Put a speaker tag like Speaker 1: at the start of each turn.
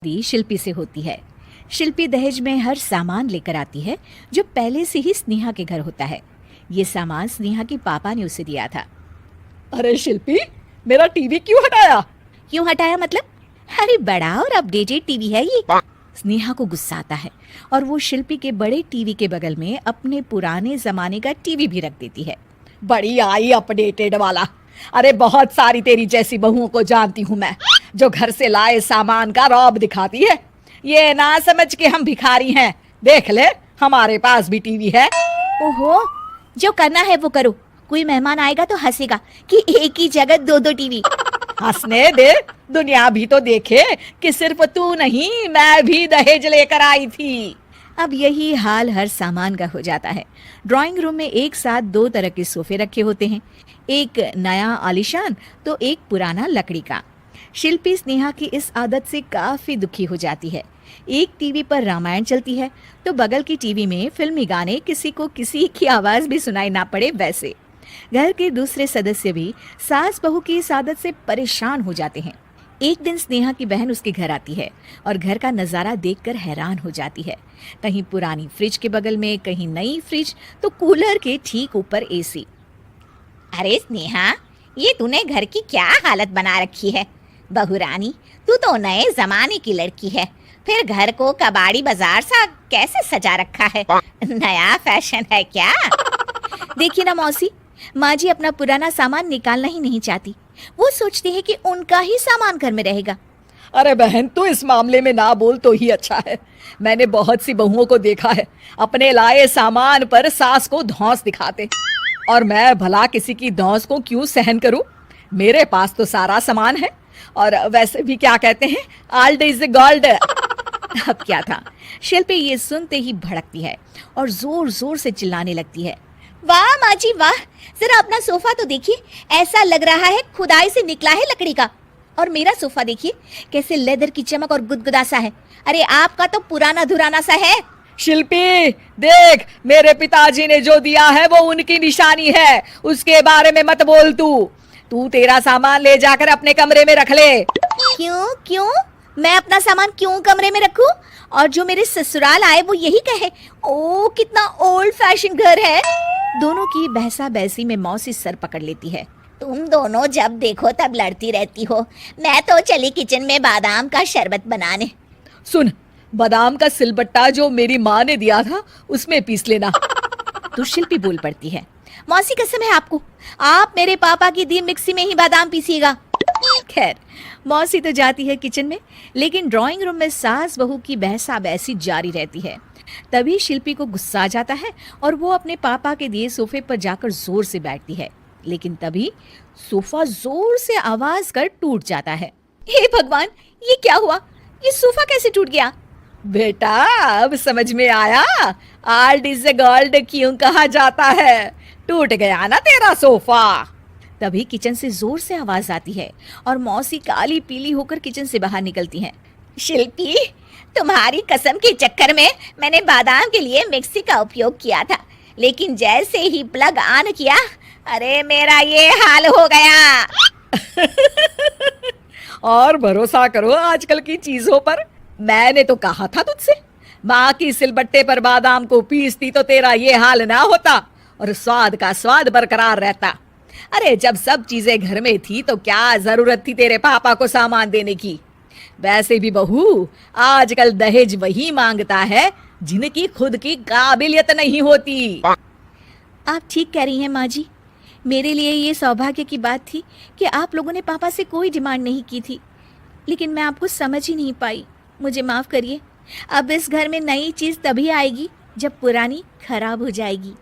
Speaker 1: शादी शिल्पी से होती है। शिल्पी दहेज में हर सामान लेकर आती है जो पहले से ही स्नेहा के घर होता है। ये सामान स्नेहा के पापा ने उसे दिया था।
Speaker 2: अरे शिल्पी, मेरा टीवी क्यों हटाया?
Speaker 1: क्यों हटाया मतलब? अरे बड़ा और अपडेटेड टीवी है ये। स्नेहा को गुस्सा आता है और वो शिल्पी के बड़े टीवी के बगल में अपने पुराने जमाने का टीवी भी रख देती है।
Speaker 2: बड़ी आई अपडेटेड वाला। अरे बहुत सारी तेरी जैसी बहुओं को जानती हूँ मैं, जो घर से लाए सामान का रौब दिखाती है। ये ना समझ के हम भिखारी हैं। देख ले, हमारे पास भी टीवी है।
Speaker 1: ओहो, जो करना है वो करो। कोई मेहमान आएगा तो हंसेगा कि एक ही जगह दो दो टीवी।
Speaker 2: हंसने दे, दुनिया भी तो देखे कि सिर्फ तू नहीं, मैं भी दहेज लेकर आई थी।
Speaker 1: अब यही हाल हर सामान का हो जाता है। ड्राइंग रूम में एक साथ दो तरह के सोफे रखे होते हैं, एक नया आलीशान तो एक पुराना लकड़ी का। शिल्पी स्नेहा की इस आदत से काफी दुखी हो जाती है। एक टीवी पर रामायण चलती है तो बगल की टीवी में फिल्मी गाने, किसी को किसी की आवाज भी सुनाई ना पड़े वैसे। घर के दूसरे सदस्य भी सास बहू की इस आदत से परेशान हो जाते हैं। एक दिन स्नेहा की बहन उसके घर आती है और घर का नजारा देखकर हैरान हो जाती है। कहीं पुरानी फ्रिज के बगल में, कहीं नई फ्रिज, तो कूलर के ठीक ऊपर एसी।
Speaker 3: अरे स्नेहा, ये तूने घर की क्या हालत बना रखी है? बहू रानी, तू तो नए जमाने की लड़की है, फिर घर को कबाड़ी बाजार सा कैसे सजा रखा है? नया फैशन है क्या?
Speaker 1: देखिए ना मौसी, माँ जी अपना पुराना सामान निकालना ही नहीं चाहती। वो सोचती है कि उनका ही सामान घर में रहेगा।
Speaker 2: अरे बहन, तू इस मामले में ना बोल तो ही अच्छा है। मैंने बहुत सी बहुओं को देखा है अपने लाए सामान पर सास को धौंस दिखाते, और मैं भला किसी की धौंस को क्यों सहन करूं? मेरे पास तो सारा सामान है, और वैसे भी क्या कहते हैं, ओल्ड इज गोल्ड।
Speaker 1: अब क्या था, शिल्पी ये सुनते ही भड़कती है और जोर जोर से चिल्लाने लगती है।
Speaker 3: वाह माँ जी वाह, जरा अपना सोफा तो देखिए, ऐसा लग रहा है खुदाई से निकला है लकड़ी का। और मेरा सोफा देखिए कैसे लेदर की चमक और गुदगुदा सा है। अरे आपका तो पुराना धुराना सा है।
Speaker 2: शिल्पी देख, मेरे पिताजी ने जो दिया है वो उनकी निशानी है, उसके बारे में मत बोल। तू तेरा सामान ले जाकर अपने कमरे में रख ले।
Speaker 3: क्यों क्यों? मैं अपना सामान क्यों कमरे में रखूं? और जो मेरे ससुराल आए वो यही कहे, ओ कितना ओल्ड फैशन घर है।
Speaker 1: दोनों की बहसा बहसी में मौसी सर पकड़ लेती है।
Speaker 3: तुम दोनों जब देखो तब लड़ती रहती हो। मैं तो चली किचन में बादाम का शरबत बनाने।
Speaker 2: सुन, बादाम का सिलबट्टा जो मेरी माँ ने दिया था उसमें पीस लेना।
Speaker 1: तो शिल्पी बोल पड़ती है। मौसी कसम है आपको, आप मेरे पापा की दी मिक्सी में ही बादाम पीसिएगा। खैर, मौसी तो जाती है किचन में, लेकिन ड्राइंग रूम में सास बहू की बहसा बहसी जारी रहती है। तभी शिल्पी को गुस्सा आ जाता है और वो अपने पापा के दिए सोफे पर जाकर जोर से बैठती है, लेकिन तभी सोफा जोर से आवाज कर टूट जाता है। हे भगवान, ये क्या हुआ? ये सोफा कैसे टूट गया?
Speaker 2: बेटा, अब समझ में आया ओल्ड इज गोल्ड क्यों कहा जाता है। टूट गया ना तेरा सोफा।
Speaker 1: तभी किचन से जोर से आवाज आती है और मौसी काली पीली होकर किचन से बाहर निकलती हैं।
Speaker 3: शिल्पी, तुम्हारी कसम के चक्कर में मैंने बादाम के लिए मिक्सी का उपयोग किया था, लेकिन जैसे ही प्लग ऑन किया, अरे मेरा ये हाल हो गया।
Speaker 2: और भरोसा करो आजकल की चीजों पर। मैंने तो कहा था तुझसे, माँ की सिलबट्टे पर बादाम को पीसती तो तेरा ये हाल ना होता और स्वाद का स्वाद बरकरार रहता। अरे जब सब चीजें घर में थी तो क्या जरूरत थी तेरे पापा को सामान देने की? वैसे भी बहू, आजकल दहेज वही मांगता है जिनकी खुद की काबिलियत नहीं होती।
Speaker 1: आप ठीक कह रही हैं माँ जी। मेरे लिए ये सौभाग्य की बात थी कि आप लोगों ने पापा से कोई डिमांड नहीं की थी, लेकिन मैं आपको समझ ही नहीं पाई। मुझे माफ करिए। अब इस घर में नई चीज तभी आएगी जब पुरानी खराब हो जाएगी।